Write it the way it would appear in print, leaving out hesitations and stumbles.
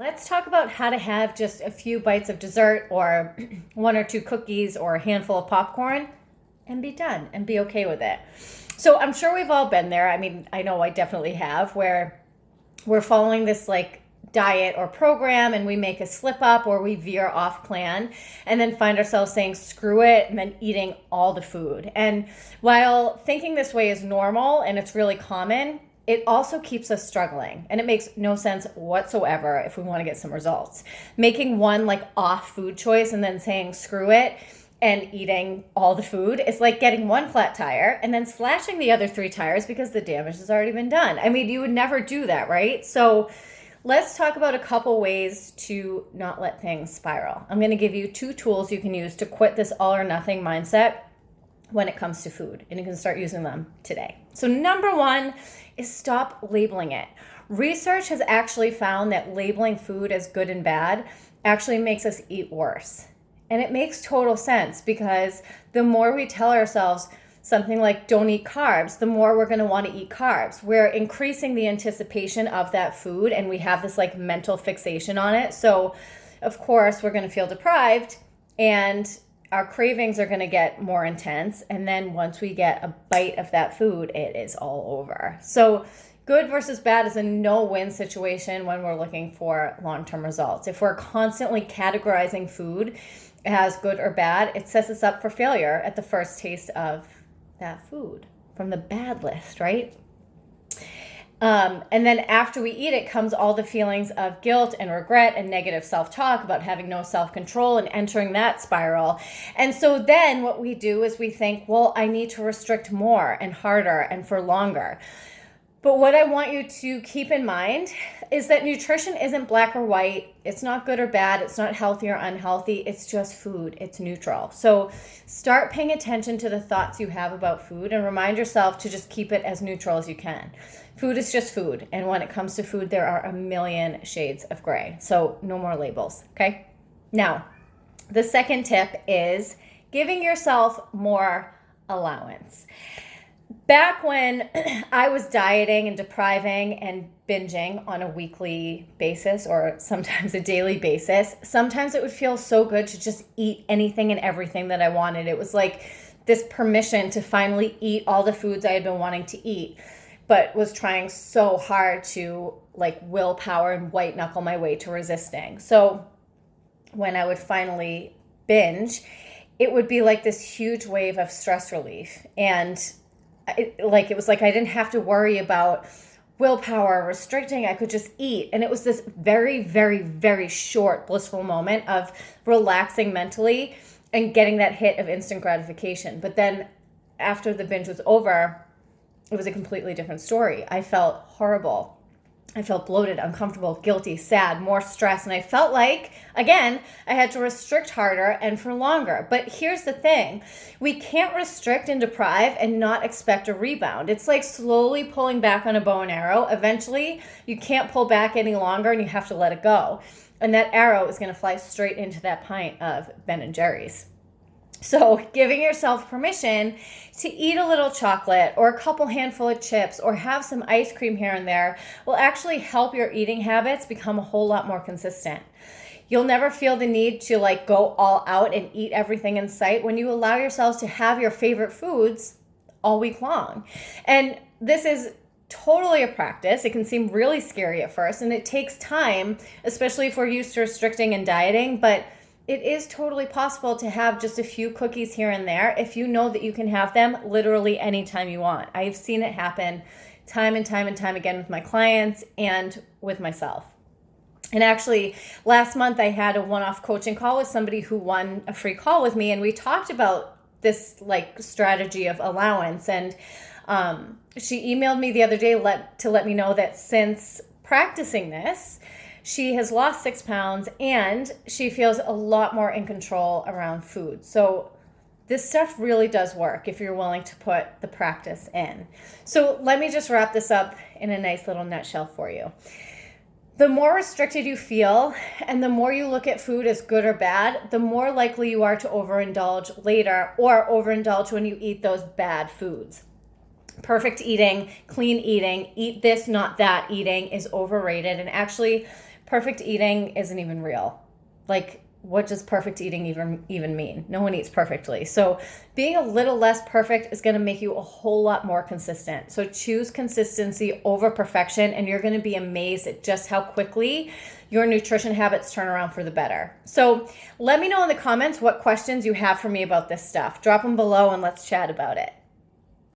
Let's talk about how to have just a few bites of dessert or one or two cookies or a handful of popcorn and be done and be okay with it. So I'm sure we've all been there. I mean, I know I definitely have, where we're following this like diet or program and we make a slip up or we veer off plan and then find ourselves saying screw it and then eating all the food. And while thinking this way is normal and it's really common, it also keeps us struggling, and it makes no sense whatsoever if we want to get some results. Making one like off food choice and then saying screw it and eating all the food is like getting one flat tire and then slashing the other three tires because the damage has already been done. I mean, you would never do that, right? So let's talk about a couple ways to not let things spiral. I'm going to give you 2 tools you can use to quit this all or nothing mindset when it comes to food, and you can start using them today. So number 1 is stop labeling it. Research has actually found that labeling food as good and bad actually makes us eat worse. And it makes total sense, because the more we tell ourselves something like don't eat carbs, the more we're going to want to eat carbs. We're increasing the anticipation of that food, and we have this like mental fixation on it. So of course we're going to feel deprived, and our cravings are going to get more intense. And then once we get a bite of that food, it is all over. So good versus bad is a no-win situation when we're looking for long-term results. If we're constantly categorizing food as good or bad, it sets us up for failure at the first taste of that food from the bad list, right? And then after we eat it comes all the feelings of guilt and regret and negative self-talk about having no self-control and entering that spiral. And so then what we do is we think, well, I need to restrict more and harder and for longer. But what I want you to keep in mind is that nutrition isn't black or white. It's not good or bad. It's not healthy or unhealthy. It's just food. It's neutral. So start paying attention to the thoughts you have about food and remind yourself to just keep it as neutral as you can. Food is just food. And when it comes to food, there are a million shades of gray. So no more labels, okay? Now, the second tip is giving yourself more allowance. Back when I was dieting and depriving and binging on a weekly basis or sometimes a daily basis, sometimes it would feel so good to just eat anything and everything that I wanted. It was like this permission to finally eat all the foods I had been wanting to eat, but was trying so hard to like willpower and white knuckle my way to resisting. So when I would finally binge, it would be like this huge wave of stress relief. And it was like I didn't have to worry about willpower, restricting. I could just eat. And it was this very, very, very short blissful moment of relaxing mentally and getting that hit of instant gratification. But then after the binge was over, it was a completely different story. I felt horrible. I felt bloated, uncomfortable, guilty, sad, more stress. And I felt like, again, I had to restrict harder and for longer. But here's the thing. We can't restrict and deprive and not expect a rebound. It's like slowly pulling back on a bow and arrow. Eventually, you can't pull back any longer and you have to let it go. And that arrow is going to fly straight into that pint of Ben & Jerry's. So giving yourself permission to eat a little chocolate or a couple handful of chips or have some ice cream here and there will actually help your eating habits become a whole lot more consistent. You'll never feel the need to like go all out and eat everything in sight when you allow yourselves to have your favorite foods all week long. And this is totally a practice. It can seem really scary at first, and it takes time, especially if we're used to restricting and dieting, but it is totally possible to have just a few cookies here and there if you know that you can have them literally anytime you want. I've seen it happen time and time and time again with my clients and with myself. And actually, last month I had a one-off coaching call with somebody who won a free call with me, and we talked about this like strategy of allowance. And she emailed me the other day to let me know that since practicing this, she has lost 6 pounds and she feels a lot more in control around food. So this stuff really does work if you're willing to put the practice in. So let me just wrap this up in a nice little nutshell for you. The more restricted you feel and the more you look at food as good or bad, the more likely you are to overindulge later or overindulge when you eat those bad foods. Perfect eating, clean eating, eat this, not that eating is overrated, and actually perfect eating isn't even real. Like, what does perfect eating even mean? No one eats perfectly. So being a little less perfect is going to make you a whole lot more consistent. So choose consistency over perfection, and you're going to be amazed at just how quickly your nutrition habits turn around for the better. So let me know in the comments what questions you have for me about this stuff. Drop them below and let's chat about it.